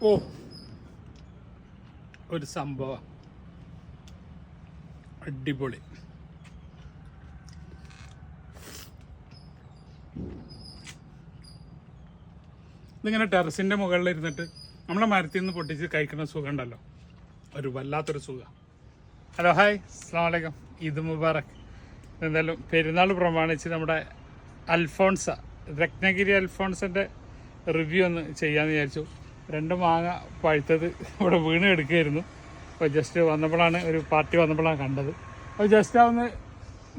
ഓ ഒരു സംഭവം അടിപൊളി. ഇതിങ്ങനെ ടെറസിൻ്റെ മുകളിൽ ഇരുന്നിട്ട് നമ്മളെ മരത്തിൽ നിന്ന് പൊട്ടിച്ച് കഴിക്കുന്ന സുഖം ഉണ്ടല്ലോ, ഒരു വല്ലാത്തൊരു സുഖം. ഹലോ ഹായ്, അസ്സലാമു അലൈക്കും, ഈദ് മുബാറക്. എന്തായാലും പെരുന്നാൾ പ്രമാണിച്ച് നമ്മുടെ രത്നഗിരി അൽഫോൺസിൻ്റെ റിവ്യൂ ഒന്ന് ചെയ്യാമെന്ന് വിചാരിച്ചു. 2 മാങ്ങ പഴുത്തത് ഇവിടെ വീണ് എടുക്കുകയായിരുന്നു. അപ്പോൾ ജസ്റ്റ് വന്നപ്പോഴാണ്, ഒരു പാർട്ടി വന്നപ്പോഴാണ് കണ്ടത്. അപ്പോൾ ജസ്റ്റ് ഒന്ന്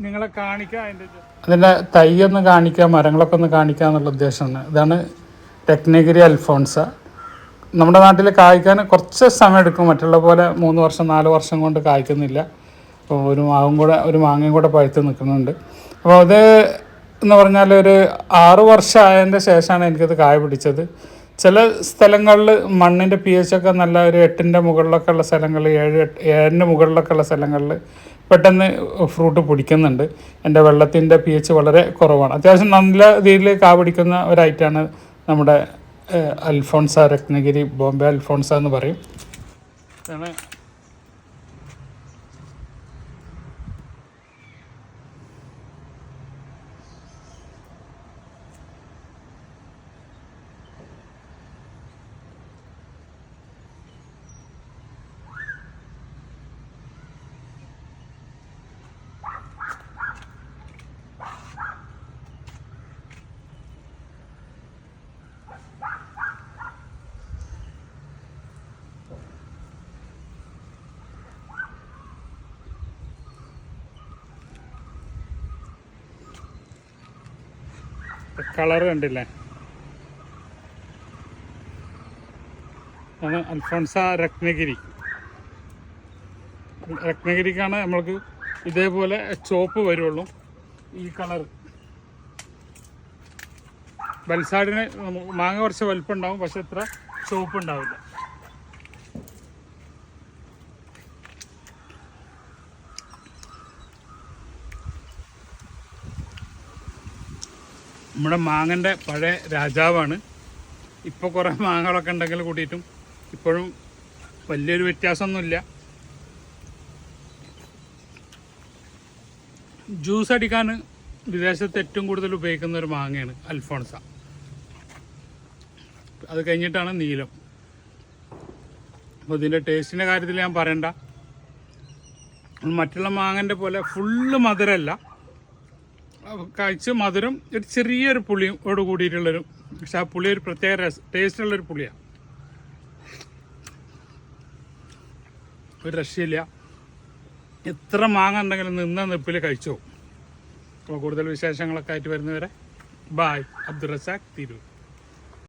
നിങ്ങളെ കാണിക്കുക, അതിൻ്റെ തൈയൊന്ന് കാണിക്കുക, മരങ്ങളൊക്കെ ഒന്ന് കാണിക്കുക എന്നുള്ള ഉദ്ദേശമാണ്. ഇതാണ് രത്നഗിരി അൽഫോൺസ. നമ്മുടെ നാട്ടിൽ കായ്ക്കാൻ കുറച്ച് സമയം എടുക്കും, മറ്റുള്ള പോലെ 3 വർഷം 4 വർഷം കൊണ്ട് കായ്ക്കുന്നില്ല. അപ്പോൾ ഒരു മാങ്ങയും കൂടെ പഴുത്ത് നിൽക്കുന്നുണ്ട്. അപ്പോൾ അത് എന്ന് പറഞ്ഞാൽ ഒരു 6 വർഷം ആയതിൻ്റെ ശേഷമാണ് എനിക്കത് കായ പിടിച്ചത്. ചില സ്ഥലങ്ങളിൽ മണ്ണിൻ്റെ pH ഒക്കെ നല്ല ഒരു 8ൻ്റെ മുകളിലൊക്കെ ഉള്ള സ്ഥലങ്ങളിൽ, 7ൻ്റെ മുകളിലൊക്കെ ഉള്ള സ്ഥലങ്ങളിൽ പെട്ടെന്ന് ഫ്രൂട്ട് പിടിക്കുന്നുണ്ട്. എൻ്റെ വെള്ളത്തിൻ്റെ pH വളരെ കുറവാണ്. അത്യാവശ്യം നല്ല രീതിയിൽ കാ പിടിക്കുന്ന ഒരു ഐറ്റമാണ് നമ്മുടെ അൽഫോൺസ, രത്നഗിരി ബോംബെ അൽഫോൺസ എന്ന് പറയും. ഇതാണ് കളർ കണ്ടില്ലേ, ആണ് അൽഫോൺസ രത്നഗിരിക്കാണ് നമ്മൾക്ക് ഇതേപോലെ ചോപ്പ് വരുള്ളൂ. ഈ കളർ ബൽസാഡിന് മാങ്ങ കുറച്ച് വലുപ്പം ഉണ്ടാവും, പക്ഷെ ഇത്ര ചോപ്പ് ഉണ്ടാവില്ല. നമ്മുടെ മാങ്ങൻ്റെ പഴയ രാജാവാണ്. ഇപ്പോൾ കുറേ മാങ്ങകളൊക്കെ ഉണ്ടെങ്കിൽ കൂട്ടിയിട്ടും ഇപ്പോഴും വലിയൊരു വ്യത്യാസമൊന്നുമില്ല. ജ്യൂസ് അടിക്കാൻ വിദേശത്ത് ഏറ്റവും കൂടുതൽ ഉപയോഗിക്കുന്ന ഒരു മാങ്ങയാണ് അൽഫോൺസ. അത് കഴിഞ്ഞിട്ടാണ് നീലം. അപ്പോൾ ഇതിൻ്റെ ടേസ്റ്റിൻ്റെ കാര്യത്തിൽ ഞാൻ പറയണ്ട, മറ്റുള്ള മാങ്ങൻ്റെ പോലെ ഫുള്ള് മധുരമല്ല, കഴിച്ച് മധുരം ഒരു ചെറിയൊരു പുളിയോട് കൂടിയിട്ടുള്ളൊരു, പക്ഷെ ആ പുളി ഒരു പ്രത്യേക ടേസ്റ്റുള്ളൊരു പുളിയാണ്. ഒരു രക്ഷയില്ല. എത്ര മാങ്ങ ഉണ്ടെങ്കിലും നിന്ന നിപ്പിൽ കഴിച്ചു പോകും. അപ്പോൾ കൂടുതൽ വിശേഷങ്ങളൊക്കെ ആയിട്ട് വരുന്നവരെ ബായ്. അബ്ദുൾ റസാഖ്, തിരൂർ.